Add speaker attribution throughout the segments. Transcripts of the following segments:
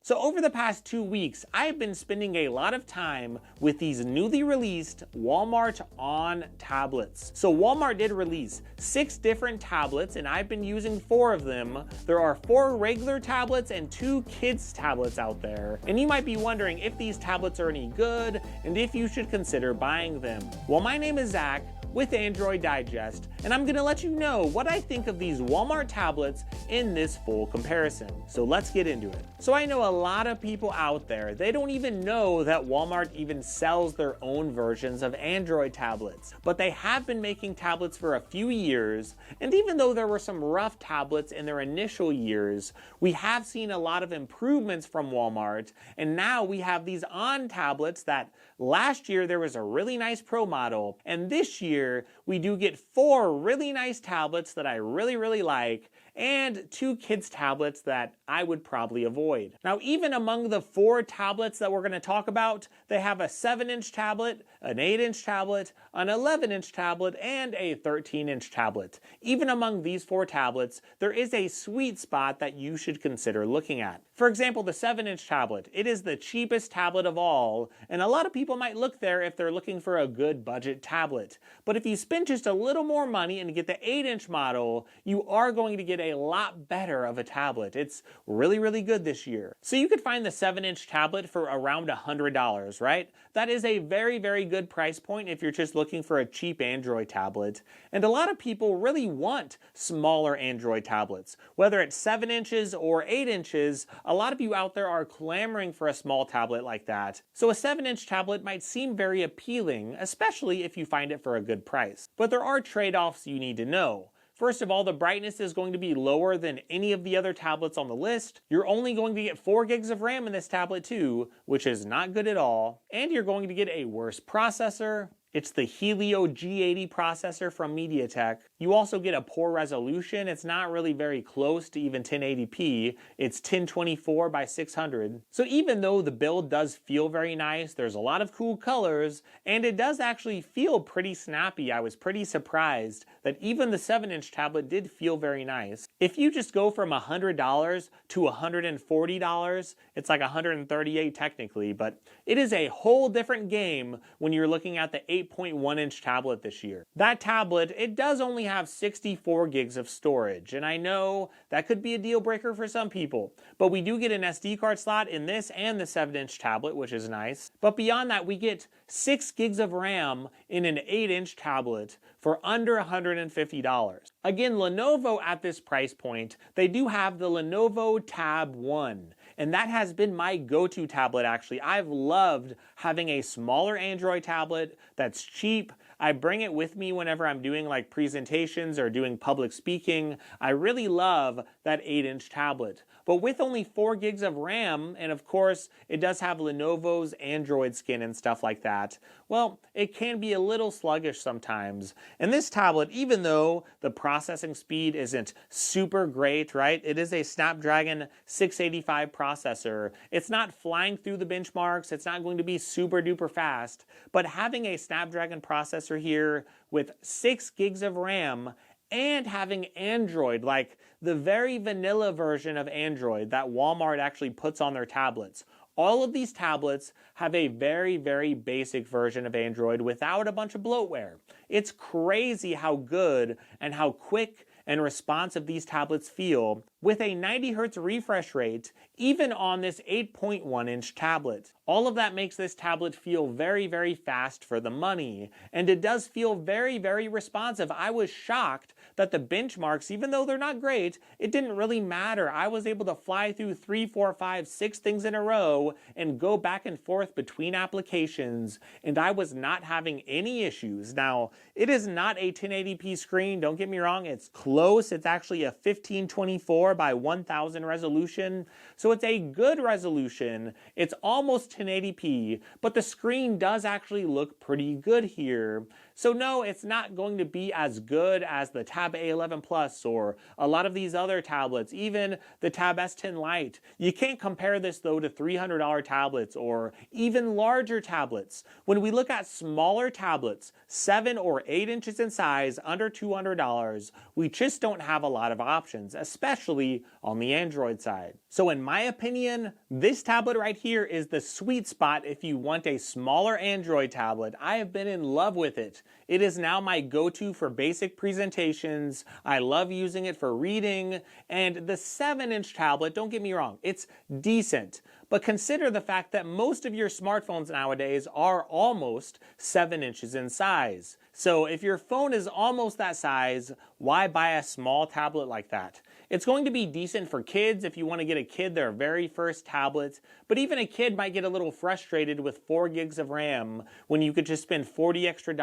Speaker 1: So over the past 2 weeks, I've been spending a lot of time with these newly released Walmart Onn tablets. So Walmart did release 6 different tablets and I've been using 4 of them. There are 4 regular tablets and 2 kids tablets out there. And you might be wondering if these tablets are any good and if you should consider buying them. Well, my name is Zach with Android Digest, and I'm gonna let you know what I think of these Walmart tablets in this full comparison. So let's get into it. So I know a lot of people out there, they don't even know that Walmart even sells their own versions of Android tablets, but they have been making tablets for a few years, and even though there were some rough tablets in their initial years, we have seen a lot of improvements from Walmart, and now we have these Onn tablets that last year there was a really nice Pro model, and this year we do get 4 really nice tablets that I really like, and 2 kids tablets that I would probably avoid. Now, even among the 4 tablets that we're going to talk about, they have a 7-inch tablet, an 8-inch tablet, an 11-inch tablet, and a 13-inch tablet. Even among these 4 tablets, there is a sweet spot that you should consider looking at. For example, the 7-inch tablet, it is the cheapest tablet of all, and a lot of people might look there if they're looking for a good budget tablet. But if you spend just a little more money and get the 8-inch model, you are going to get a lot better of a tablet. It's really good this year. So you could find the 7-inch tablet for around $100, right? That is a very good price point if you're just looking for a cheap Android tablet. And a lot of people really want smaller Android tablets. Whether it's 7 inches or 8 inches, a lot of you out there are clamoring for a small tablet like that. So a 7-inch tablet might seem very appealing, especially if you find it for a good price. But there are trade-offs you need to know. First of all, the brightness is going to be lower than any of the other tablets on the list. You're only going to get 4 gigs of RAM in this tablet too, which is not good at all. And you're going to get a worse processor. It's the Helio G80 processor from MediaTek. You also get a poor resolution. It's not really very close to even 1080p. It's 1024 by 600. So even though the build does feel very nice, there's a lot of cool colors, and it does actually feel pretty snappy. I was pretty surprised that even the 7-inch tablet did feel very nice. If you just go from $100 to $140, it's like $138 technically, but it is a whole different game when you're looking at the 8.1-inch tablet this year. That tablet, it does only have 64 gigs of storage, and I know that could be a deal breaker for some people, but we do get an SD card slot in this and the 7-inch tablet, which is nice. But beyond that, we get 6 gigs of RAM in an 8-inch tablet for under $150. Again, Lenovo at this price point, they do have the Lenovo Tab 1. And that has been my go-to tablet actually. I've loved having a smaller Android tablet that's cheap. I bring it with me whenever I'm doing like presentations or doing public speaking. I really love that 8-inch tablet. But with only 4 gigs of RAM, and of course it does have Lenovo's Android skin and stuff like that, well, it can be a little sluggish sometimes. And this tablet, even though the processing speed isn't super great, right? It is a Snapdragon 685 processor. It's not flying through the benchmarks. It's not going to be super duper fast. But having a Snapdragon processor here with 6 gigs of RAM and having Android, like the very vanilla version of Android that Walmart actually puts on their tablets. All of these tablets have a very basic version of Android without a bunch of bloatware. It's crazy how good and how quick and responsive these tablets feel with a 90 Hz refresh rate, even on this 8.1-inch tablet. All of that makes this tablet feel very fast for the money, and it does feel very responsive. I was shocked that the benchmarks, even though they're not great, it didn't really matter. I was able to fly through 3, 4, 5, 6 things in a row and go back and forth between applications, and I was not having any issues. Now, it is not a 1080p screen, don't get me wrong, it's close. It's actually a 1524 by 1000 resolution, so it's a good resolution. It's almost 1080p, but the screen does actually look pretty good here. So no, it's not going to be as good as the Tab A11 Plus or a lot of these other tablets, even the Tab S10 Lite. You can't compare this though to $300 tablets or even larger tablets. When we look at smaller tablets, 7 or 8 inches in size, under $200, we just don't have a lot of options, especially on the Android side. So in my opinion, this tablet right here is the sweet spot if you want a smaller Android tablet. I have been in love with it. It is now my go-to for basic presentations. I love using it for reading. And the 7-inch tablet, don't get me wrong, it's decent. But consider the fact that most of your smartphones nowadays are almost 7 inches in size. So if your phone is almost that size, why buy a small tablet like that? It's going to be decent for kids if you want to get a kid their very first tablet, but even a kid might get a little frustrated with 4 gigs of RAM when you could just spend $40 extra,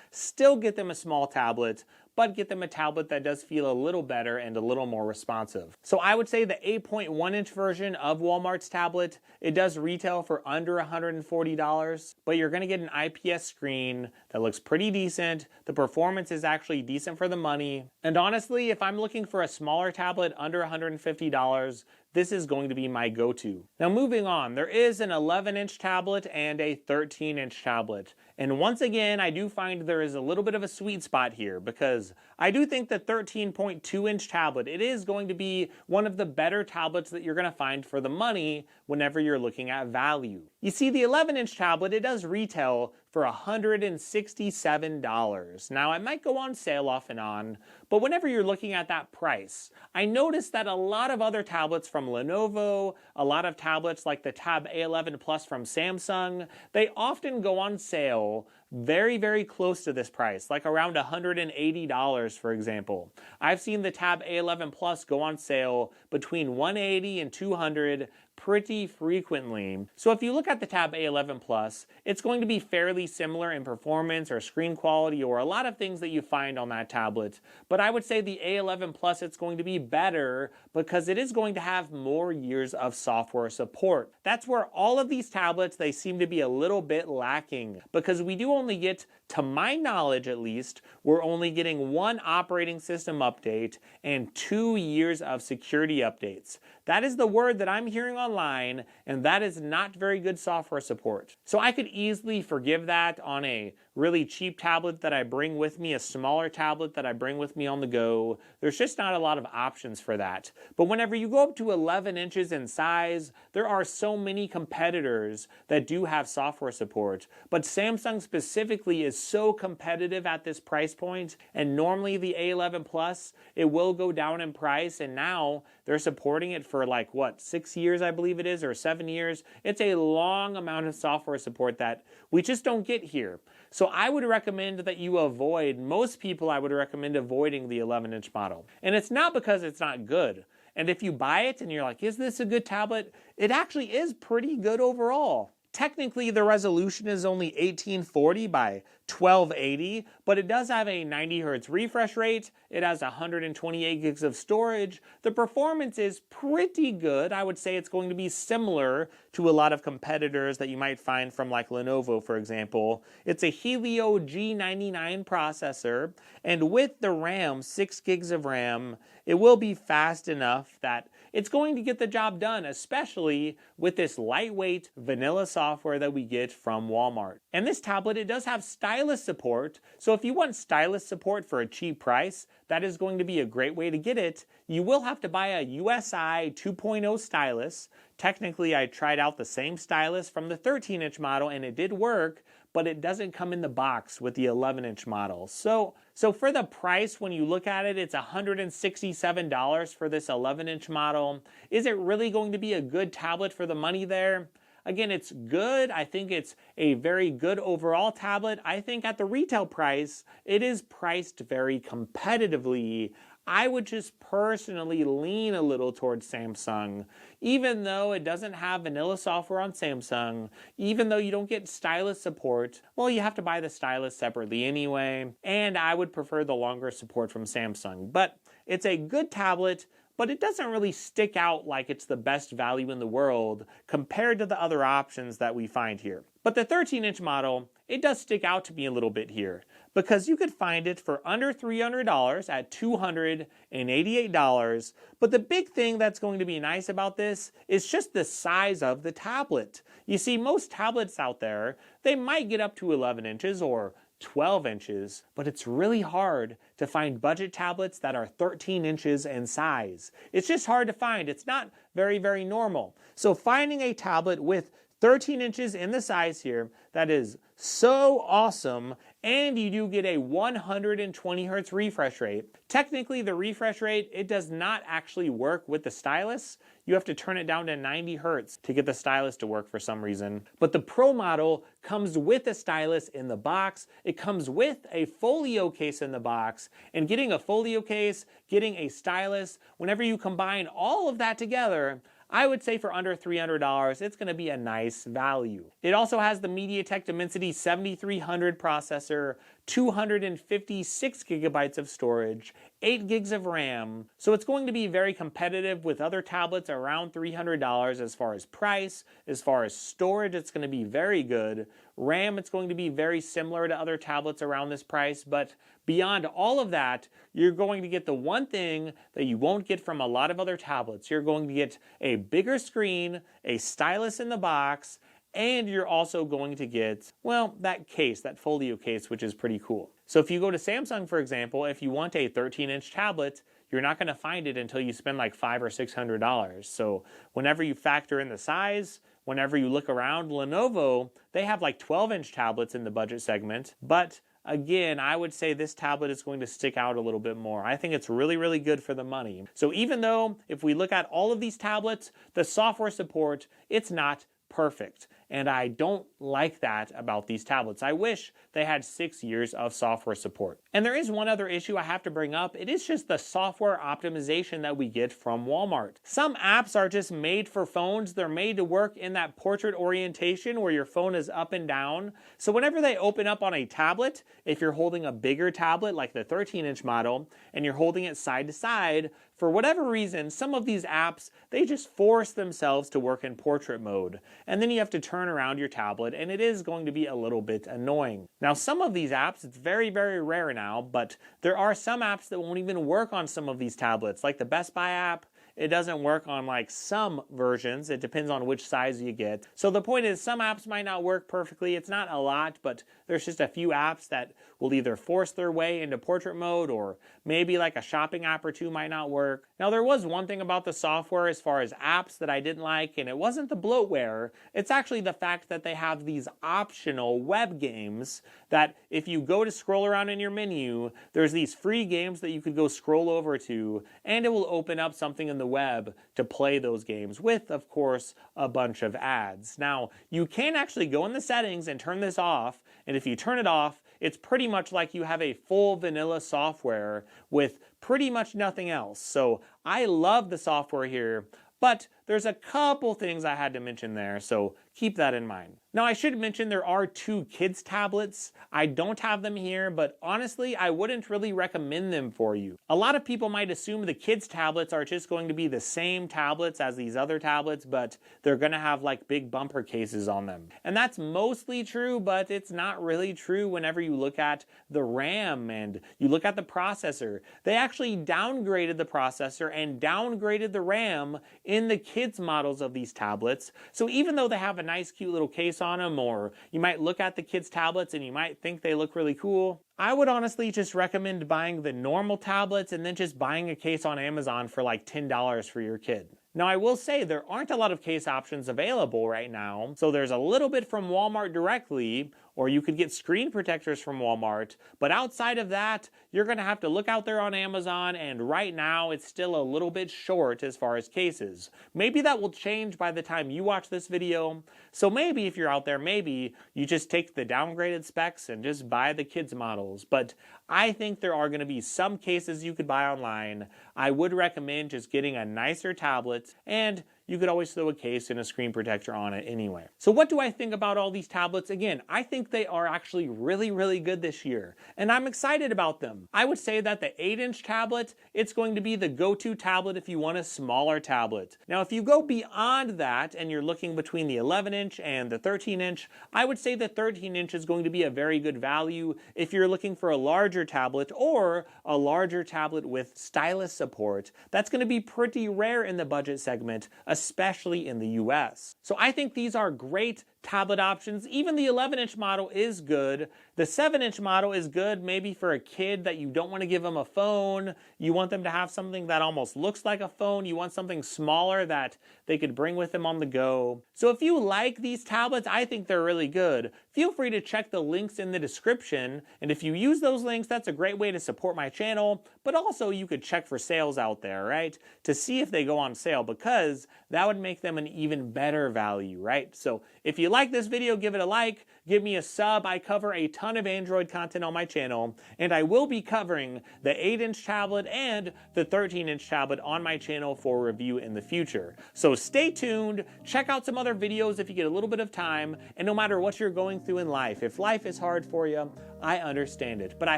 Speaker 1: still get them a small tablet, but get them a tablet that does feel a little better and a little more responsive. So I would say the 8.1-inch version of Walmart's tablet, it does retail for under $140, but you're going to get an IPS screen that looks pretty decent. The performance is actually decent for the money. And honestly, if I'm looking for a smaller tablet under $150, this is going to be my go-to. Now moving on, there is an 11-inch tablet and a 13-inch tablet. And once again, I do find there is a little bit of a sweet spot here because I do think the 13.2-inch tablet, it is going to be one of the better tablets that you're going to find for the money whenever you're looking at value. You see, the 11-inch tablet, it does retail for $167. Now, it might go on sale off and on, but whenever you're looking at that price, I noticed that a lot of other tablets from Lenovo, a lot of tablets like the Tab A11 Plus from Samsung, they often go on sale very, very close to this price, like around $180, for example. I've seen the Tab A11 Plus go on sale between $180 and $200 pretty frequently. So if you look at the Tab A11 Plus, it's going to be fairly similar in performance or screen quality or a lot of things that you find on that tablet. But I would say the A11 Plus, it's going to be better because it is going to have more years of software support. That's where all of these tablets, they seem to be a little bit lacking because we do only get, to my knowledge at least, we're only getting 1 operating system update and 2 years of security updates. That is the word that I'm hearing online, and that is not very good software support. So I could easily forgive that on a really cheap tablet that I bring with me, a smaller tablet that I bring with me on the go. There's just not a lot of options for that. But whenever you go up to 11 inches in size, there are so many competitors that do have software support. But Samsung specifically is so competitive at this price point, and normally the A11 Plus, it will go down in price, and now they're supporting it for like, what, 6 years I believe it is, or 7 years. It's a long amount of software support that we just don't get here. So I would recommend that you avoid, most people I would recommend avoiding the 11-inch model. And it's not because it's not good. And if you buy it and you're like, is this a good tablet? It actually is pretty good overall. Technically, the resolution is only 1840 by 1280, but it does have a 90 Hz refresh rate. It has 128 gigs of storage. The performance is pretty good. I would say it's going to be similar to a lot of competitors that you might find from like Lenovo, for example. It's a Helio G99 processor, and with the RAM, 6 gigs of RAM, it will be fast enough that it's going to get the job done, especially with this lightweight vanilla software that we get from Walmart. And this tablet, it does have stylus support, so if you want stylus support for a cheap price, that is going to be a great way to get it. You will have to buy a USI 2.0 stylus. Technically, I tried out the same stylus from the 13-inch model and it did work, but it doesn't come in the box with the 11-inch model. So for the price, when you look at it, it's $167 for this 11-inch model. Is it really going to be a good tablet for the money there? Again, it's good. I think it's a very good overall tablet. I think at the retail price, it is priced very competitively. I would just personally lean a little towards Samsung, even though it doesn't have vanilla software on Samsung, even though you don't get stylus support. Well, you have to buy the stylus separately anyway, and I would prefer the longer support from Samsung. But it's a good tablet, but it doesn't really stick out like it's the best value in the world compared to the other options that we find here. But the 13-inch model, it does stick out to me a little bit here because you could find it for under $300 at $288. But the big thing that's going to be nice about this is just the size of the tablet. You see, most tablets out there, they might get up to 11 inches or 12 inches, but it's really hard to find budget tablets that are 13 inches in size. It's just hard to find. It's not very, very normal. So finding a tablet with 13 inches in the size here, that is so awesome, and you do get a 120 hertz refresh rate. Technically, the refresh rate, it does not actually work with the stylus. You have to turn it down to 90 hertz to get the stylus to work for some reason. But the Pro model comes with a stylus in the box. It comes with a folio case in the box, and getting a folio case, getting a stylus, whenever you combine all of that together, I would say for under $300, it's going to be a nice value. It also has the MediaTek Dimensity 7300 processor, 256 gigabytes of storage, 8 gigs of RAM, so it's going to be very competitive with other tablets around $300 as far as price, as far as storage, it's going to be very good. RAM, it's going to be very similar to other tablets around this price, but beyond all of that, you're going to get the one thing that you won't get from a lot of other tablets. You're going to get a bigger screen, a stylus in the box, and you're also going to get, well, that case, that folio case, which is pretty cool. So if you go to Samsung, for example, if you want a 13-inch tablet, you're not going to find it until you spend like $500 or $600. So whenever you factor in the size, whenever you look around, Lenovo, they have like 12-inch tablets in the budget segment, but again, I would say this tablet is going to stick out a little bit more. I think it's really, really good for the money. So even though if we look at all of these tablets, the software support, it's not perfect. And I don't like that about these tablets. I wish they had 6 years of software support. And there is one other issue I have to bring up. It is just the software optimization that we get from Walmart. Some apps are just made for phones. They're made to work in that portrait orientation where your phone is up and down. So whenever they open up on a tablet, if you're holding a bigger tablet like the 13-inch model and you're holding it side to side, for whatever reason, some of these apps, they just force themselves to work in portrait mode. And then you have to turn around your tablet, and it is going to be a little bit annoying. Now, some of these apps, it's very, very rare now, but there are some apps that won't even work on some of these tablets, like the Best Buy app. It doesn't work on like some versions. It depends on which size you get. So the point is, some apps might not work perfectly. It's not a lot, but there's just a few apps that will either force their way into portrait mode, or maybe like a shopping app or two might not work. Now, there was one thing about the software as far as apps that I didn't like, and it wasn't the bloatware. It's actually the fact that they have these optional web games that if you go to scroll around in your menu, there's these free games that you could go scroll over to, and it will open up something in the web to play those games with, of course, a bunch of ads. Now, you can actually go in the settings and turn this off, and if you turn it off, it's pretty much like you have a full vanilla software with pretty much nothing else. So I love the software here, but there's a couple things I had to mention there, so keep that in mind. Now, I should mention there are 2 kids tablets. I don't have them here, but honestly, I wouldn't really recommend them for you. A lot of people might assume the kids tablets are just going to be the same tablets as these other tablets, but they're going to have like big bumper cases on them. And that's mostly true, but it's not really true whenever you look at the RAM and you look at the processor. They actually downgraded the processor and downgraded the RAM in the kids models of these tablets. So even though they have a nice cute little case on them, or you might look at the kids tablets and you might think they look really cool, I would honestly just recommend buying the normal tablets and then just buying a case on Amazon for like $10 for your kid. Now, I will say there aren't a lot of case options available right now, so there's a little bit from Walmart directly, or you could get screen protectors from Walmart, but outside of that, you're going to have to look out there on Amazon, and right now it's still a little bit short as far as cases. Maybe that will change by the time you watch this video, so maybe if you're out there, maybe you just take the downgraded specs and just buy the kids models, but I think there are going to be some cases you could buy online. I would recommend just getting a nicer tablet, and you could always throw a case and a screen protector on it anyway. So what do I think about all these tablets? Again, I think they are actually really, really good this year, and I'm excited about them. I would say that the 8-inch tablet, it's going to be the go-to tablet if you want a smaller tablet. Now, if you go beyond that and you're looking between the 11-inch and the 13-inch, I would say the 13-inch is going to be a very good value if you're looking for a larger tablet or a larger tablet with stylus support. That's going to be pretty rare in the budget segment, especially in the US. So I think these are great tablet options. Even the 11-inch model is good. The 7-inch model is good maybe for a kid that you don't want to give them a phone. You want them to have something that almost looks like a phone. You want something smaller that they could bring with them on the go. So if you like these tablets, I think they're really good. Feel free to check the links in the description. And if you use those links, that's a great way to support my channel. But also you could check for sales out there, right? To see if they go on sale, because that would make them an even better value, right? So if you like this video, give it a like, give me a sub. I cover a ton of Android content on my channel, and I will be covering the 8-inch tablet and the 13-inch tablet on my channel for review in the future. So stay tuned, check out some other videos if you get a little bit of time, and no matter what you're going through in life, if life is hard for you, I understand it. But I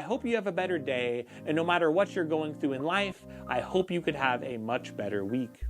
Speaker 1: hope you have a better day, and no matter what you're going through in life, I hope you could have a much better week.